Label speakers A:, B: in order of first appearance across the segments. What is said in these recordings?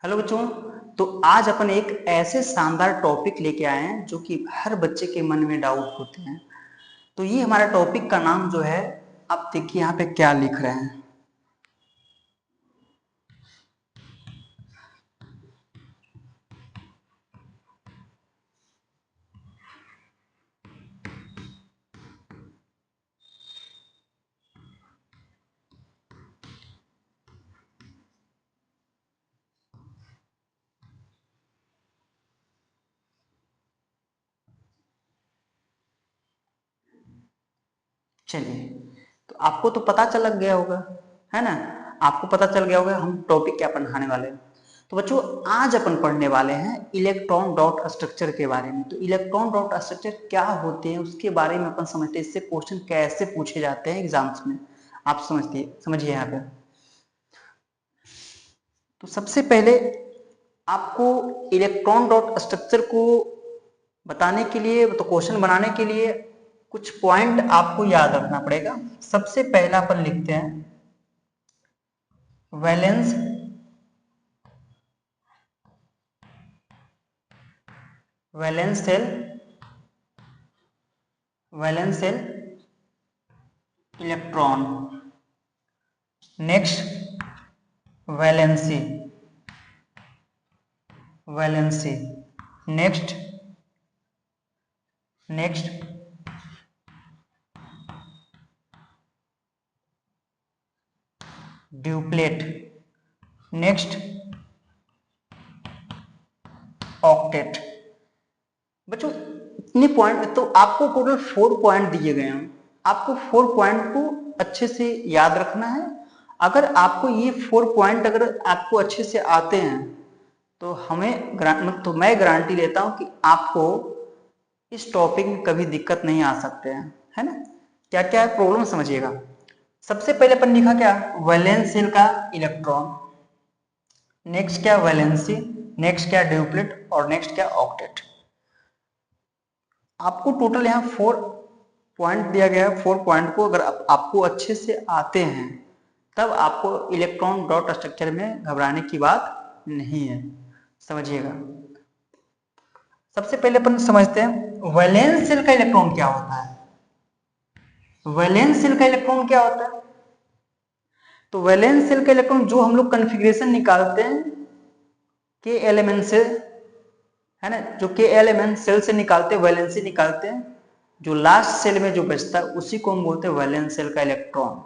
A: Hello बच्चों। तो आज अपन एक ऐसे शानदार टॉपिक लेके आए हैं जो कि हर बच्चे के मन में डाउट होते हैं। तो ये हमारा टॉपिक का नाम जो है, आप देखिए यहाँ पे क्या लिख रहे हैं। चलिए, तो आपको तो पता चल गया होगा, है ना। आपको पता चल गया होगा हम टॉपिक क्या पढ़ाने वाले हैं। तो बच्चों, आज अपन पढ़ने वाले हैं इलेक्ट्रॉन डॉट स्ट्रक्चर के बारे में। तो इलेक्ट्रॉन डॉट स्ट्रक्चर क्या होते हैं उसके बारे में अपन समझते हैं, इससे क्वेश्चन कैसे पूछे जाते हैं एग्जाम्स में, आप समझिए यहाँ पे। तो सबसे पहले आपको इलेक्ट्रॉन डॉट स्ट्रक्चर को बताने के लिए, तो क्वेश्चन बनाने के लिए कुछ पॉइंट आपको याद रखना पड़ेगा। सबसे पहला अपन लिखते हैं valence shell, valence shell electron. Next valency, next duplet, next octet. बच्चों, इतने पॉइंट तो आपको टोटल 4 पॉइंट दिए गए हैं। आपको 4 पॉइंट को अच्छे से याद रखना है। अगर आपको ये 4 पॉइंट अगर आपको अच्छे से आते हैं तो तो मैं गारंटी लेता हूं कि आपको इस टॉपिक में कभी दिक्कत नहीं आ सकते हैं, है ना। क्या क्या है प्रॉब्लम समझिएगा। सबसे पहले अपन लिखा क्या, वैलेंस सेल का इलेक्ट्रॉन, नेक्स्ट क्या वैलेंसी, नेक्स्ट क्या ड्यूप्लेट और नेक्स्ट क्या ऑक्टेट। आपको टोटल यहाँ 4 पॉइंट दिया गया है। 4 पॉइंट को अगर आपको अच्छे से आते हैं तब आपको इलेक्ट्रॉन डॉट स्ट्रक्चर में घबराने की बात नहीं है, समझिएगा। सबसे पहले अपन समझते हैं वैलेंस सेल का इलेक्ट्रॉन क्या होता है। वैलेंस सेल का इलेक्ट्रॉन क्या होता है, तो वैलेंस सेल का इलेक्ट्रॉन जो हम लोग कन्फिग्रेशन निकालते हैं के एलिमेंट से, है ना, जो के एलिमेंट सेल से निकालते हैं, वैलेंसी निकालते हैं, जो लास्ट सेल में जो बचता है उसी को हम बोलते हैं वैलेंस सेल का इलेक्ट्रॉन।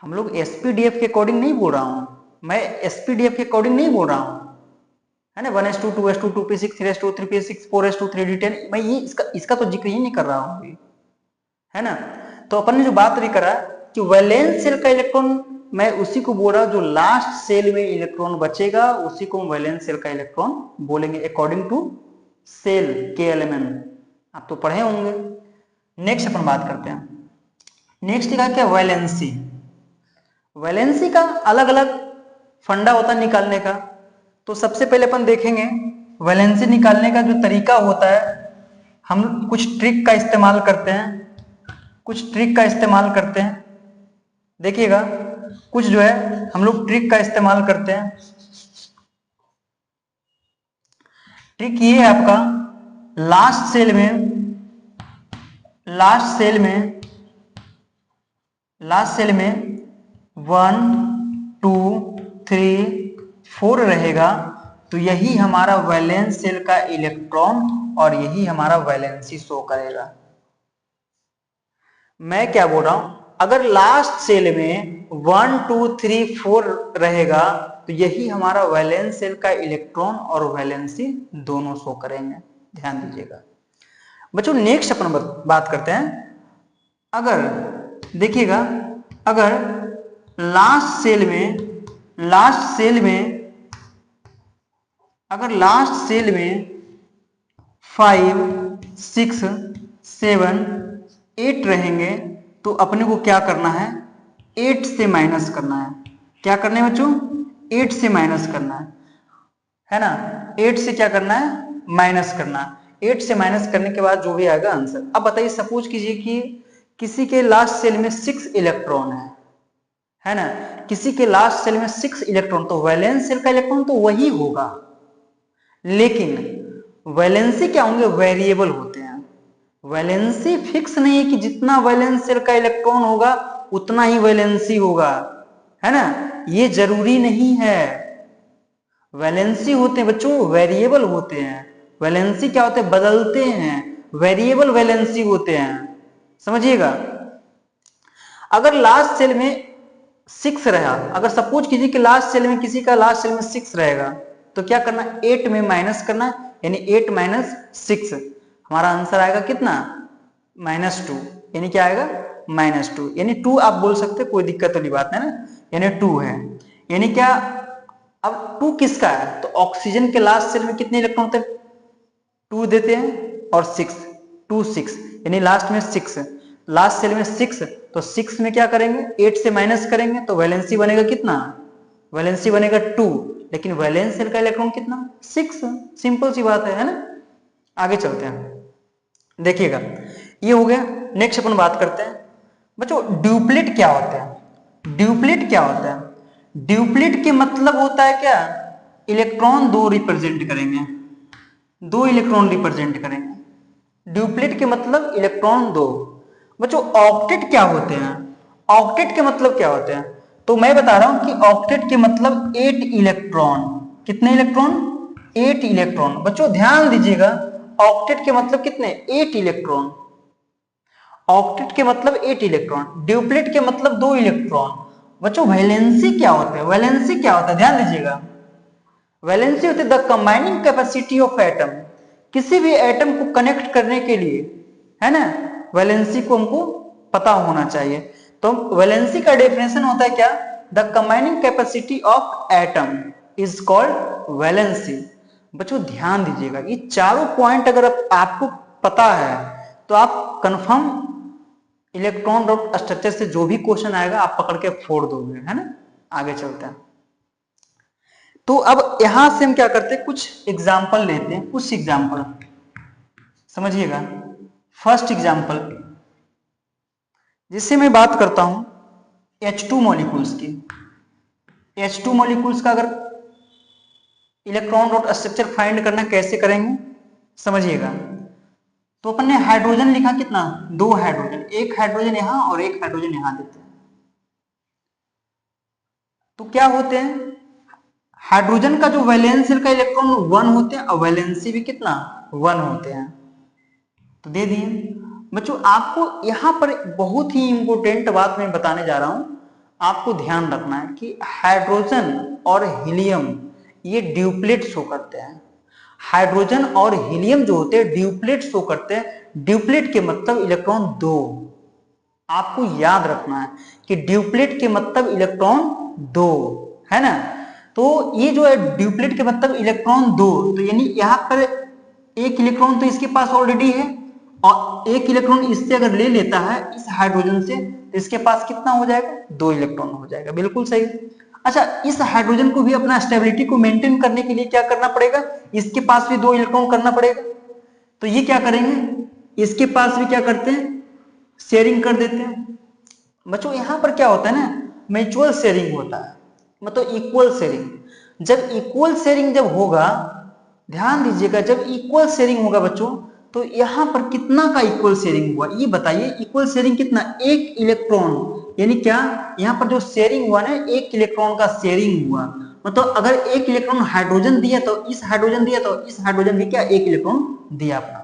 A: हम लोग एसपीडीएफ के अकॉर्डिंग नहीं बोल रहा हूं, मैं एसपीडीएफ के अकॉर्डिंग नहीं बोल रहा हूं, है ना। 1s2 2s2 2p6 3s2 3p6 4s2 3d10, मैं ये इसका तो जिक्र ही नहीं कर रहा हूं, है ना। तो अपन ने जो बात अभी करा कि वैलेंस सेल का इलेक्ट्रॉन, मैं उसी को बोल रहा हूं जो लास्ट सेल में इलेक्ट्रॉन बचेगा उसी को वैलेंस सेल का इलेक्ट्रॉन बोलेंगे अकॉर्डिंग टू सेल के एलिमेंट। आप तो पढ़े होंगे। नेक्स्ट अपन बात करते हैं, नेक्स्ट का क्या वैलेंसी। वैलेंसी का अलग अलग फंडा होता है निकालने का। तो सबसे पहले अपन देखेंगे वैलेंसी निकालने का जो तरीका होता है, हम कुछ ट्रिक का इस्तेमाल करते हैं, देखिएगा कुछ जो है हम लोग ट्रिक का इस्तेमाल करते हैं। ट्रिक ये है आपका, लास्ट सेल में 1 2 3 4 रहेगा, तो यही हमारा वैलेंस सेल का इलेक्ट्रॉन और यही हमारा वैलेंसी शो करेगा। मैं क्या बोल रहा हूं, अगर लास्ट सेल में 1 2 3 4 रहेगा तो यही हमारा वैलेंस सेल का इलेक्ट्रॉन और वैलेंसी दोनों शो करेंगे, ध्यान दीजिएगा। बच्चों, नेक्स्ट अपन बात करते हैं, अगर देखिएगा, अगर लास्ट सेल में 5 6 7 8 रहेंगे तो अपने को क्या करना है, 8 से माइनस करना है। क्या करना है बच्चों, 8 से माइनस करना है ना। 8 से क्या करना है, माइनस करना है। 8 से माइनस करने के बाद जो भी आएगा आंसर। अब बताइए, सपोज कीजिए कि किसी के लास्ट सेल में 6 इलेक्ट्रॉन है ना। किसी के लास्ट सेल में 6 इलेक्ट्रॉन, तो वैलेंस सेल का इलेक्ट्रॉन तो वही होगा, लेकिन वैलेंसी क्या होंगे, वेरिएबल होते हैं। वैलेंसी फिक्स नहीं है कि जितना वैलेंस सेल का इलेक्ट्रॉन होगा उतना ही वैलेंसी होगा, है ना, ये जरूरी नहीं है। वैलेंसी होते हैं बच्चों, वेरिएबल होते हैं। वैलेंसी क्या होते हैं, बदलते हैं, वेरिएबल वैलेंसी होते हैं, समझिएगा। अगर लास्ट सेल में 6 रहा, अगर सपोज कीजिए कि लास्ट सेल में किसी का लास्ट सेल में 6 रहेगा, तो क्या करना, 8 में माइनस करना, यानी 8 माइनस 6, हमारा आंसर आएगा कितना, -2, यानी क्या आएगा, -2, यानी 2 आप बोल सकते, कोई दिक्कत वाली बात है ना, यानी 2 है, यानी क्या, अब 2 किसका है, तो ऑक्सीजन के लास्ट सेल में कितने इलेक्ट्रॉन होते हैं, 2 देते हैं, और 6, 2 6, यानी लास्ट में 6, लास्ट सेल में 6, तो 6 में क्या करेंगे, 8 से माइनस करेंगे, तो वैलेंसी बनेगा कितना, वैलेंसी बनेगा 2, लेकिन वैलेंस सेल का इलेक्ट्रॉन कितना, 6, सिंपल सी बात है ना। आगे चलते हैं, देखिएगा, ये हो गया। नेक्स्ट अपन बात करते हैं बच्चों, ड्यूप्लेट क्या होता है। ड्यूप्लेट क्या होता है, ड्यूप्लेट के मतलब होता है क्या, इलेक्ट्रॉन 2 रिप्रेजेंट करेंगे, 2 इलेक्ट्रॉन रिप्रेजेंट करेंगे। ड्यूप्लेट के मतलब इलेक्ट्रॉन 2। बच्चों ऑक्टेट क्या होते हैं, ऑक्टेट के मतलब क्या होते हैं, तो मैं बता रहा हूं कि ऑक्टेट के मतलब 8 इलेक्ट्रॉन, कितने इलेक्ट्रॉन, 8 इलेक्ट्रॉन। बच्चों ध्यान दीजिएगा, ऑक्टेट के मतलब कितने, 8 इलेक्ट्रॉन, ऑक्टेट के मतलब 8 इलेक्ट्रॉन, ड्यूप्लेट के मतलब 2 इलेक्ट्रॉन। बच्चों वैलेंसी क्या होता है, वैलेंसी क्या होता है, ध्यान दीजिएगा, वैलेंसी होती है the combining capacity of atom, किसी भी एटम को कनेक्ट करने के लिए, है ना, वैलेंसी को हमको पता होना चाहिए। तो वैलेंसी का डेफिनेशन होता है क्या, the combining capacity of atom is called valency. बच्चों ध्यान दीजिएगा, ये चारों पॉइंट अगर आपको पता है तो आप कंफर्म इलेक्ट्रॉन डॉट स्ट्रक्चर से जो भी क्वेश्चन आएगा आप पकड़ के फोड़ दोगे, है ना। आगे चलते हैं, तो अब यहां से हम क्या करते हैं, कुछ एग्जाम्पल लेते हैं, कुछ एग्जाम्पल समझिएगा। फर्स्ट एग्जाम्पल जिससे मैं बात करता हूं H2 मॉलिक्यूल्स की। H2 मॉलिक्यूल्स का अगर इलेक्ट्रॉन डॉट स्ट्रक्चर फाइंड करना कैसे करेंगे समझिएगा। तो अपन ने हाइड्रोजन लिखा कितना, 2 हाइड्रोजन, एक हाइड्रोजन यहां और एक हाइड्रोजन यहां देते हैं। तो क्या होते हैं, हाइड्रोजन का जो वैलेंस सेल का इलेक्ट्रॉन 1 होते हैं और वैलेंसी भी कितना 1 होते हैं, तो दे दिए। बच्चों आपको यहां पर बहुत ही इंपॉर्टेंट बात मैं बताने जा रहा हूं, आपको ध्यान रखना है कि हाइड्रोजन और हीलियम ये ड्यूप्लेट शो करते हैं। हाइड्रोजन और हीलियम जो होते हैं ड्यूप्लेट शो करते हैं। ड्यूप्लेट के मतलब इलेक्ट्रॉन 2, आपको याद रखना है कि ड्यूप्लेट के मतलब इलेक्ट्रॉन 2, है ना। तो ये जो है ड्यूप्लेट के मतलब इलेक्ट्रॉन 2, तो यानी यहां पर एक इलेक्ट्रॉन तो इसके पास ऑलरेडी है और एक इलेक्ट्रॉन इससे अगर ले लेता है इस हाइड्रोजन से, तो इसके पास कितना हो जाएगा, 2 इलेक्ट्रॉन हो जाएगा, बिल्कुल सही। अच्छा, इस हाइड्रोजन को भी अपना स्टेबिलिटी को मेंटेन करने के लिए क्या करना पड़ेगा, इसके पास भी 2 इलेक्ट्रॉन करना पड़ेगा। तो ये क्या करेंगे, इसके पास भी क्या करते हैं, शेयरिंग कर देते हैं। बच्चों यहां पर क्या होता है ना, म्यूचुअल शेयरिंग होता है, मतलब इक्वल शेयरिंग। जब इक्वल शेयरिंग जब होगा, ध्यान दीजिएगा, जब इक्वल शेयरिंग होगा बच्चों, तो यहां पर कितना का इक्वल शेयरिंग हुआ, ये बताइए। इक्वल शेयरिंग कितना, 1 इलेक्ट्रॉन, यानी क्या, यहां पर जो शेयरिंग हुआ ना 1 इलेक्ट्रॉन का शेयरिंग हुआ। मतलब अगर 1 इलेक्ट्रॉन हाइड्रोजन दिया तो इस हाइड्रोजन दिया तो इस हाइड्रोजन भी क्या 1 इलेक्ट्रॉन दिया अपना,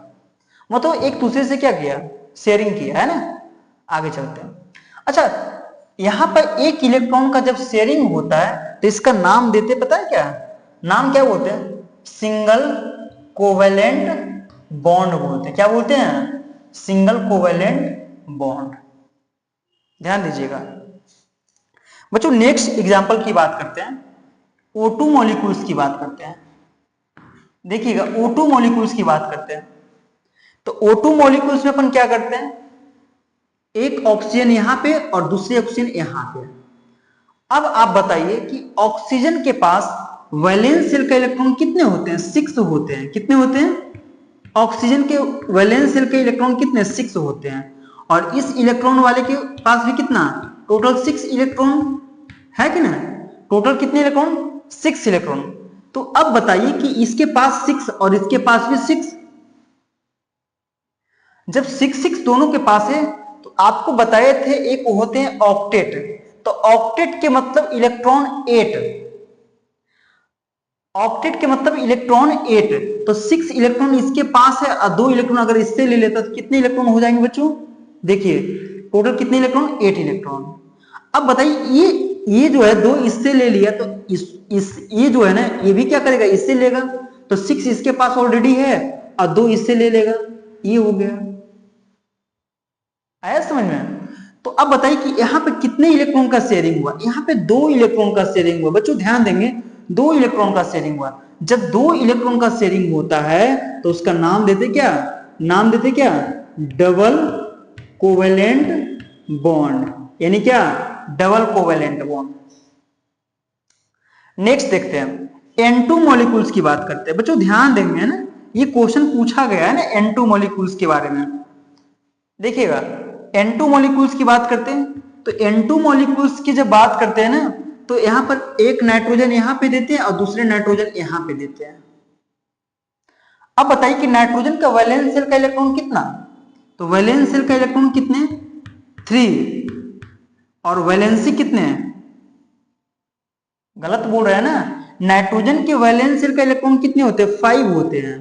A: मतलब एक दूसरे से क्या किया, शेयरिंग किया, है ना। आगे चलते हैं। अच्छा, यहां पर 1 इलेक्ट्रॉन का जब शेयरिंग होता है तो इसका नाम देते, पता है क्या नाम, क्या बोलते हैं, सिंगल कोवेलेंट बॉन्ड बोलते हैं। क्या बोलते हैं, सिंगल कोवेलेंट बॉन्ड। ध्यान दीजिएगा बच्चों। नेक्स्ट एग्जांपल की बात करते हैं, O2 मॉलिक्यूल्स की बात करते हैं। देखिएगा O2 मॉलिक्यूल्स की बात करते हैं, तो O2 मॉलिक्यूल्स में अपन क्या करते हैं, एक ऑक्सीजन यहां पे और दूसरे ऑक्सीजन यहां पे। अब आप बताइए कि ऑक्सीजन के पास वैलेंस शेल का इलेक्ट्रॉन कितने होते हैं, 6 होते हैं। कितने होते हैं, ऑक्सीजन के वैलेंस शेल के इलेक्ट्रॉन कितने, 6 होते हैं। और इस इलेक्ट्रॉन वाले के पास भी कितना, टोटल 6 इलेक्ट्रॉन। है कि ना? टोटल कितने इलेक्ट्रॉन? 6 इलेक्ट्रॉन। तो अब बताइए कि इसके पास 6 और इसके पास भी 6, जब 6 दोनों के पास है तो आपको बताए थे एक होते हैं ऑक्टेट, तो ऑक्टेट के मतलब इलेक्ट्रॉन 8, ऑक्टेट के मतलब इलेक्ट्रॉन 8, तो 6 इलेक्ट्रॉन इसके पास है और 2 इलेक्ट्रॉन अगर इससे ले लेता तो कितने इलेक्ट्रॉन हो जाएंगे बच्चों? देखिए टोटल कितने इलेक्ट्रॉन? 8 इलेक्ट्रॉन। अब बताइए ये जो है 2 इससे ले लिया तो इस ये जो है ना ये भी क्या करेगा? इससे लेगा, तो 6 इसके पास ऑलरेडी है और 2 इससे ले लेगा, ये हो गया। आया समझ में? तो अब बताइए कि यहाँ पे कितने इलेक्ट्रॉन का शेयरिंग हुआ? यहाँ पे 2 इलेक्ट्रॉन का शेयरिंग हुआ। बच्चों ध्यान देंगे, 2 इलेक्ट्रॉन का शेयरिंग हुआ। जब 2 इलेक्ट्रॉन का शेयरिंग होता है तो उसका नाम देते क्या? नाम देते क्या? डबल कोवेलेंट बॉन्ड, यानी क्या? Double covalent bond. नेक्स्ट देखते हैं N2 मॉलिक्यूल्स की बात करते हैं। बच्चों ध्यान देंगे ना, ये क्वेश्चन पूछा गया है ना N2 मॉलिक्यूल्स के बारे में। देखिएगा N2 मॉलिक्यूल्स की बात करते हैं तो N2 मॉलिक्यूल्स की जब बात करते हैं ना तो यहां पर एक नाइट्रोजन यहां पे देते हैं और दूसरे नाइट्रोजन यहां पे देते हैं। अब बताइए कि नाइट्रोजन का वैलेंस शेल का इलेक्ट्रॉन कितना? तो वैलेंस शेल का इलेक्ट्रॉन कितने? 3, और वैलेंसी कितने हैं? गलत बोल रहे हैं ना, नाइट्रोजन के वैलेंस शेल का इलेक्ट्रॉन कितने होते हैं? 5 होते हैं।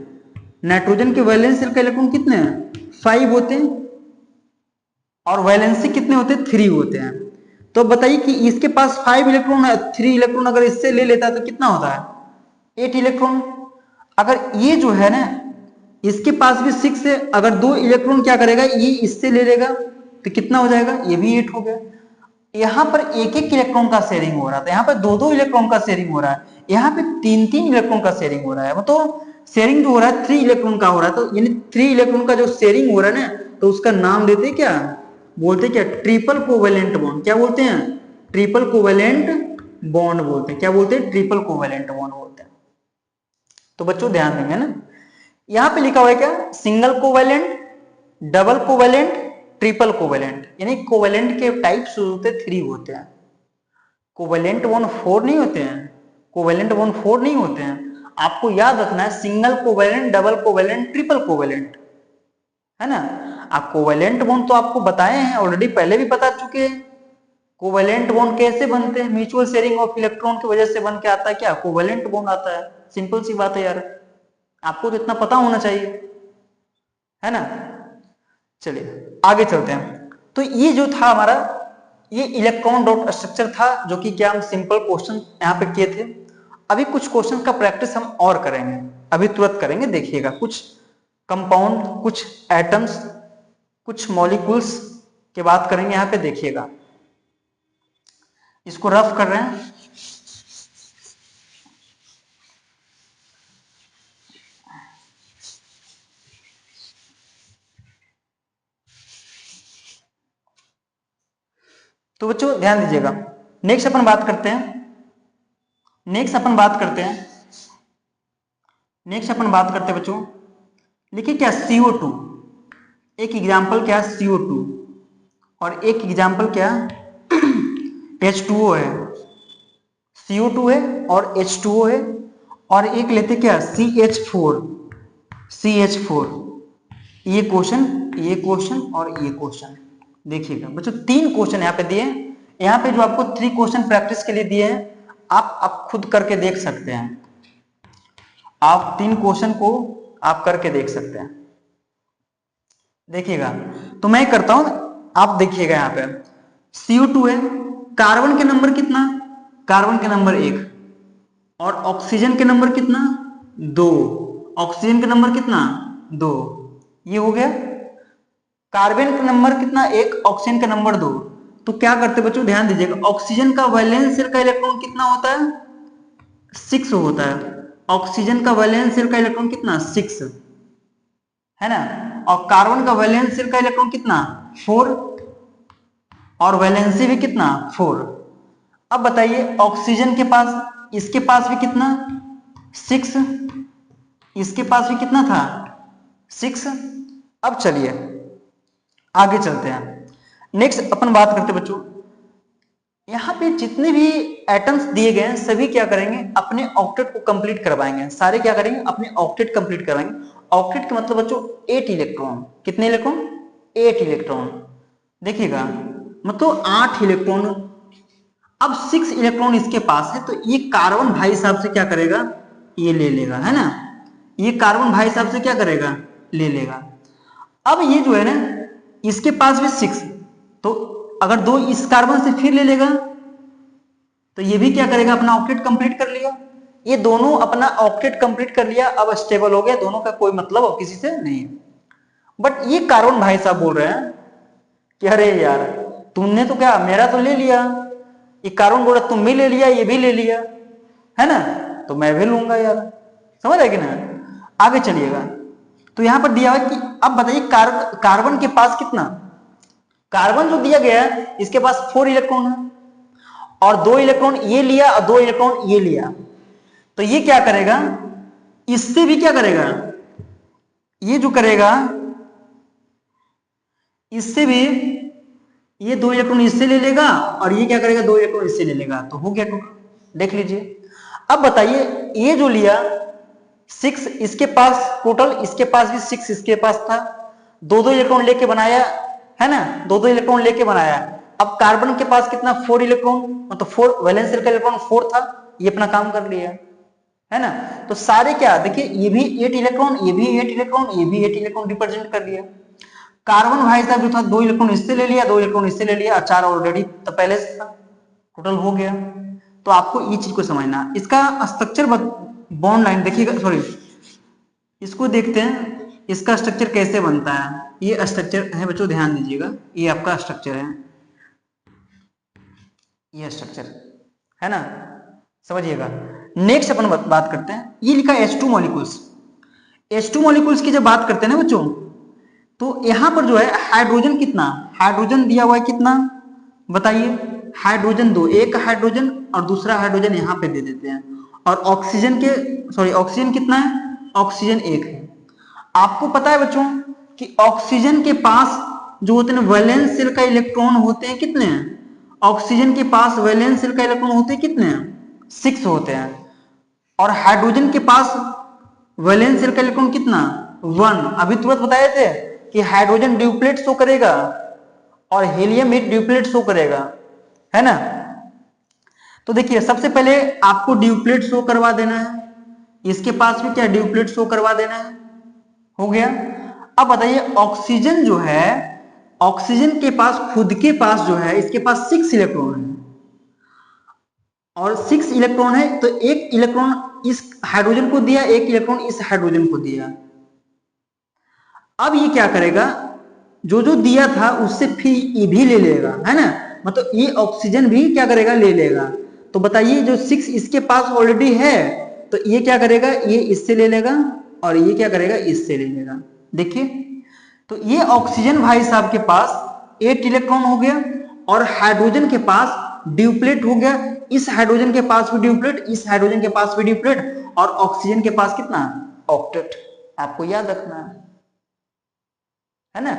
A: नाइट्रोजन के वैलेंस शेल का इलेक्ट्रॉन कितने हैं? 5 होते हैं, और वैलेंसी कितने होते हैं? 3 होते हैं। तो बताइए कि इसके पास 5 इलेक्ट्रॉन है, 3 इलेक्ट्रॉन अगर इससे ले लेता है तो कितना होता है? 8 इलेक्ट्रॉन। अगर ये जो है ना इसके पास भी 6 है, अगर 2 इलेक्ट्रॉन क्या करेगा? ये इससे ले लेगा तो कितना हो जाएगा? ये भी 8 हो गया। यहाँ पर एक एक इलेक्ट्रॉन का शेयरिंग हो रहा था, यहाँ पर 2-2 इलेक्ट्रॉन का शेयरिंग हो रहा है, यहाँ पे 3-3 इलेक्ट्रॉन का शेयरिंग हो रहा है। तो शेयरिंग जो हो रहा है 3 इलेक्ट्रॉन का हो रहा है, तो यानी 3 इलेक्ट्रॉन का जो शेयरिंग हो रहा है ना तो उसका नाम देते क्या? बोलते क्या? Triple covalent bond. क्या बोलते हैं? ट्रिपल कोवेलेंट बॉन्ड बोलते हैं। क्या बोलते हैं? ट्रिपल कोवेलेंट बॉन्ड बोलते हैं। तो बच्चों ध्यान देंगे ना, यहां पे लिखा हुआ है क्या? Single covalent, double covalent, triple covalent, यानी कोवेलेंट के टाइप्स होते 3 होते हैं। कोवेलेंट बॉन्ड 4 नहीं होते हैं, कोवेलेंट बॉन्ड 4 नहीं होते हैं। आपको याद रखना है single covalent, double covalent, triple covalent, है ना? आप कोवेलेंट बॉन्ड तो आपको बताए हैं ऑलरेडी, पहले भी बता चुके हैं। कोवेलेंट बॉन्ड कैसे बनते हैं? म्यूचुअल शेयरिंग ऑफ इलेक्ट्रॉन की वजह से बन के आता है क्या? कोवेलेंट बॉन्ड आता है। सिंपल सी बात है यार, आपको तो इतना पता होना चाहिए, है ना? चलिए आगे चलते हैं। तो ये जो था हमारा ये इलेक्ट्रॉन डॉट स्ट्रक्चर था, जो कि क्या हम सिंपल क्वेश्चन यहाँ पे किए थे। अभी कुछ क्वेश्चन का प्रैक्टिस हम और करेंगे, अभी तुरंत करेंगे। देखिएगा कुछ कंपाउंड, कुछ एटम्स, कुछ मॉलिक्यूल्स की बात करेंगे यहाँ पे। देखिएगा इसको रफ कर रहे हैं। तो बच्चों ध्यान दीजिएगा, नेक्स्ट अपन बात करते हैं, नेक्स्ट अपन बात करते हैं बच्चों, देखिए क्या CO2, एक एग्जाम्पल क्या है CO2, और एक एग्जाम्पल क्या H2O है। CO2 है और H2O है, और एक लेते क्या CH4, ये क्वेश्चन, ये क्वेश्चन और ये क्वेश्चन। देखिएगा बच्चों 3 क्वेश्चन यहाँ पे दिए, यहाँ पे जो आपको 3 क्वेश्चन प्रैक्टिस के लिए दिए हैं, आप खुद करके देख सकते हैं। आप 3 क्वेश्चन को आप करके देख सकते हैं। देखिएगा तो मैं करता हूं, आप देखिएगा यहाँ पे CO2 है, कार्बन के नंबर कितना? कार्बन के नंबर 1, और ऑक्सीजन के नंबर कितना? 2, ऑक्सीजन के नंबर कितना? 2, ये हो गया। कार्बन का नंबर कितना? 1, ऑक्सीजन का नंबर 2। तो क्या करते बच्चों ध्यान दीजिएगा, ऑक्सीजन का वैलेंस शेल का इलेक्ट्रॉन कितना होता है? 6 होता है। ऑक्सीजन का वैलेंस शेल का इलेक्ट्रॉन कितना? 6, है ना? और कार्बन का वैलेंस शेल का इलेक्ट्रॉन कितना? 4, और वैलेंसी भी कितना? 4। अब बताइए ऑक्सीजन के पास, इसके पास भी कितना? 6, इसके पास भी कितना था? 6। अब चलिए आगे चलते हैं, नेक्स्ट अपन बात करते हैं बच्चों, यहाँ पे जितने भी एटम्स दिए गए हैं सभी क्या करेंगे, अपने ऑक्टेट को कंप्लीट करवाएंगे। सारे क्या करेंगे, अपने ऑक्टेट कंप्लीट करवाएंगे। ऑक्टेट का मतलब बच्चों 8 इलेक्ट्रॉन। कितने इलेक्ट्रॉन? 8 इलेक्ट्रॉन। देखिएगा मतलब 8 इलेक्ट्रॉन। अब 6 इलेक्ट्रॉन इसके पास है, तो ये कार्बन भाई साहब से क्या करेगा, ये ले लेगा, है ना। ये कार्बन भाई साहब से क्या करेगा, ले लेगा। अब ये जो है ना, इसके पास भी 6, तो अगर 2 इस कार्बन से फिर ले लेगा, तो ये भी क्या करेगा, अपना ऑक्टेट कंप्लीट कर लिया। ये दोनों अपना ऑक्टेट कंप्लीट कर लिया, अब स्टेबल हो गया, दोनों का कोई मतलब अब किसी से नहीं है। बट ये कार्बन भाई साहब बोल रहे हैं कि अरे यार तुमने तो क्या मेरा तो ले लिया, ये कार्बन बोल रहा तुम भी ले लिया, ये भी ले लिया, है ना, तो मैं भी लूंगा यार। समझ रहे कि ना। आगे चलिएगा, तो यहां पर दिया हुआ कि अब बताइए कार्बन के पास कितना, कार्बन जो दिया गया है इसके पास 4 इलेक्ट्रॉन है, और 2 इलेक्ट्रॉन ये लिया और 2 इलेक्ट्रॉन ये लिया, तो ये क्या करेगा, इससे भी क्या करेगा, ये जो करेगा इससे भी ये 2 इलेक्ट्रॉन इससे ले लेगा, और ये क्या करेगा, 2 इलेक्ट्रॉन इससे ले लेगा, तो हो गया टोटल। देख लीजिए। अब बताइए ये जो लिया 6 इसके पास टोटल, इसके पास भी 6 इसके पास था, 2 इलेक्ट्रॉन लेके बनाया, है ना, 2 इलेक्ट्रॉन लेके बनाया। अब कार्बन के पास कितना, 4 इलेक्ट्रॉन, मतलब 4 वैलेंस शेल का इलेक्ट्रॉन 4 था, ये अपना काम कर लिया, है ना। तो सारे क्या, देखिए ये भी 8 इलेक्ट्रॉन, ये भी 8 इलेक्ट्रॉन, ये भी 8 इलेक्ट्रॉन रिप्रेजेंट कर लिया। कार्बन भाई साहब जो था 2 इलेक्ट्रॉन इससे ले लिया, 2 इलेक्ट्रॉन इससे ले लिया, 4 ऑलरेडी तो पहले से था, टोटल हो गया। तो आपको ये चीज को समझना, इसका स्ट्रक्चर बॉन्ड लाइन देखिएगा, सॉरी इसको देखते हैं इसका स्ट्रक्चर कैसे बनता है। ये स्ट्रक्चर है बच्चों, ध्यान दीजिएगा, ये आपका स्ट्रक्चर है, ये स्ट्रक्चर है ना, समझिएगा। नेक्स्ट अपन बात करते हैं, ये लिखा है H2 मॉलिक्यूल्स। H2 मॉलिक्यूल्स की जब बात करते हैं ना बच्चों, तो यहां पर जो है हाइड्रोजन कितना, हाइड्रोजन दिया हुआ है कितना, बताइए, हाइड्रोजन 2, एक हाइड्रोजन और दूसरा हाइड्रोजन यहां पे दे देते हैं, और ऑक्सीजन के, सॉरी ऑक्सीजन कितना है, ऑक्सीजन 1 है। आपको पता है बच्चों कि ऑक्सीजन के पास जो होते हैं वैलेंस शेल का इलेक्ट्रॉन होते हैं कितने हैं, ऑक्सीजन के पास वैलेंस शेल का इलेक्ट्रॉन होते हैं कितने हैं, 6 होते हैं, और हाइड्रोजन के पास वैलेंस शेल का इलेक्ट्रॉन कितना, 1। अभी तुरंत बताए थे कि हाइड्रोजन ड्यूप्लेट शो करेगा और हीलियम एक ड्यूप्लेट शो करेगा, है ना। तो देखिए सबसे पहले आपको ड्यूप्लेट शो करवा देना है, इसके पास भी क्या ड्यूप्लेट शो करवा देना है, हो गया। अब बताइए ऑक्सीजन जो है, ऑक्सीजन के पास खुद के पास जो है, इसके पास 6 इलेक्ट्रॉन है, और 6 इलेक्ट्रॉन है, तो एक इलेक्ट्रॉन इस हाइड्रोजन को दिया, एक इलेक्ट्रॉन इस हाइड्रोजन को दिया। अब ये क्या करेगा, जो जो दिया था उससे फिर ये भी ले लेगा, है ना, मतलब ये ऑक्सीजन भी क्या करेगा, ले लेगा। तो बताइए जो 6 इसके पास ऑलरेडी है, तो ये क्या करेगा, ये इससे ले लेगा, और ये क्या करेगा, इससे ले लेगा। देखिए तो ये ऑक्सीजन भाई साहब के पास 8 इलेक्ट्रॉन हो गया, और हाइड्रोजन के पास ड्यूप्लेट हो गया, इस हाइड्रोजन के पास भी ड्यूप्लेट, इस हाइड्रोजन के पास भी ड्यूप्लेट, और ऑक्सीजन के पास कितना, ऑक्टेट। आपको याद रखना है ना।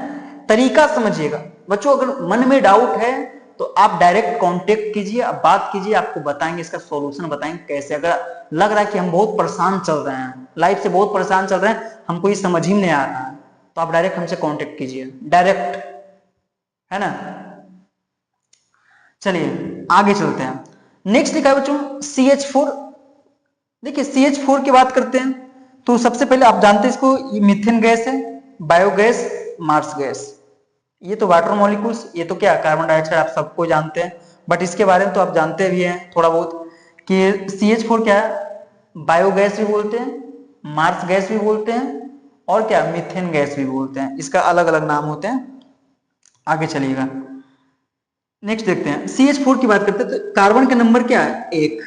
A: तरीका समझिएगा बच्चों, अगर मन में डाउट है तो आप डायरेक्ट कांटेक्ट कीजिए, आप बात कीजिए, आपको बताएंगे, इसका सॉल्यूशन बताएंगे कैसे। अगर लग रहा है कि हम बहुत परेशान चल रहे हैं, लाइफ से बहुत परेशान चल रहे हैं, हमको ये समझ ही नहीं आ रहा है, तो आप डायरेक्ट हमसे कांटेक्ट कीजिए, डायरेक्ट, है ना। चलिए आगे चलते हैं। नेक्स्ट लिखा है बच्चों CH4। देखिए CH4 की बात करते हैं, तो सबसे पहले आप जानते हैं इसको, ये मीथेन गैस है, बायोगैस, मार्स गैस, ये तो वाटर मॉलिक्यूल्स, ये तो क्या कार्बन डाइऑक्साइड, आप सबको जानते हैं, बट इसके बारे में तो आप जानते भी हैं थोड़ा बहुत कि CH4 क्या है, बायोगैस भी बोलते हैं, मार्स गैस भी बोलते हैं, और क्या मीथेन गैस भी बोलते हैं, इसका अलग अलग नाम होते हैं। आगे चलिएगा, नेक्स्ट देखते हैं। CH4 की बात करते हैं, तो कार्बन का नंबर क्या है, 1,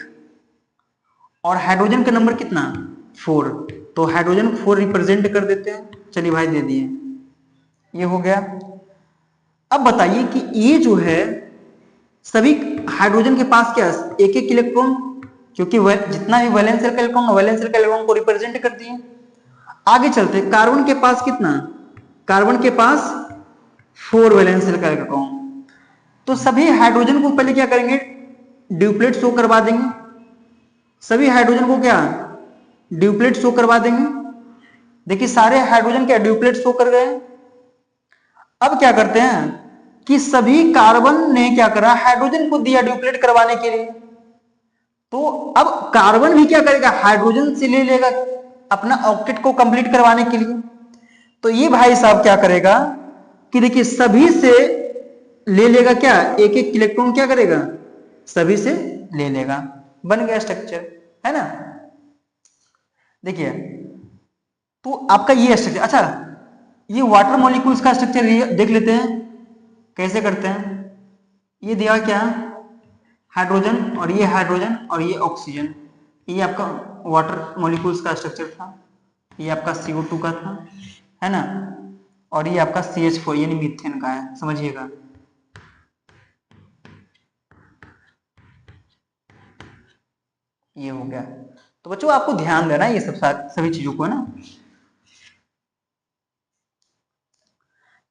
A: और हाइड्रोजन का नंबर कितना, 4, तो हाइड्रोजन 4 रिप्रेजेंट कर देते हैं। चलिए भाई दे दिए, ये हो गया। अब बताइए कि ये जो है सभी हाइड्रोजन के पास क्या, एक एक इलेक्ट्रॉन, क्योंकि जितना भी वैलेंस शेल का इलेक्ट्रॉन, वैलेंस शेल का इलेक्ट्रॉन को रिप्रेजेंट कर दिए। आगे चलते, कार्बन के पास कितना, कार्बन के पास 4 वैलेंस शेल का इलेक्ट्रॉन, तो सभी हाइड्रोजन को पहले क्या करेंगे, ड्यूप्लेट शो करवा देंगे, सभी हाइड्रोजन को क्या ड्यूप्लेट शो करवा देंगे। देखिए सारे हाइड्रोजन क्या ड्यूप्लेट शो कर गए। अब क्या करते हैं कि सभी कार्बन ने क्या करा, हाइड्रोजन को दिया ड्यूप्लेट करवाने के लिए। तो अब कार्बन भी क्या करेगा, हाइड्रोजन से ले लेगा अपना ऑक्टेट को कंप्लीट करवाने के लिए। तो ये भाई साहब क्या करेगा कि देखिए सभी से ले लेगा क्या, एक एक इलेक्ट्रॉन क्या करेगा, सभी से ले लेगा, बन गया स्ट्रक्चर, है ना। देखिए तो आपका ये स्ट्रक्चर। अच्छा ये वाटर मॉलिक्यूल्स का स्ट्रक्चर देख लेते हैं कैसे करते हैं। ये दिया क्या, हाइड्रोजन और ये ऑक्सीजन, ये आपका वाटर मॉलिक्यूल्स का स्ट्रक्चर था। ये आपका CO2 का था, है ना, और ये आपका CH4 यानी मीथेन का है, समझिएगा। ये हो गया। तो बच्चों आपको ध्यान देना है ये सब सभी चीजों को, है ना।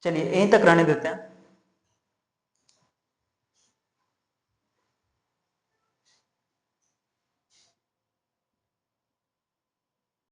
A: चलिए यहीं तक रहने देते हैं।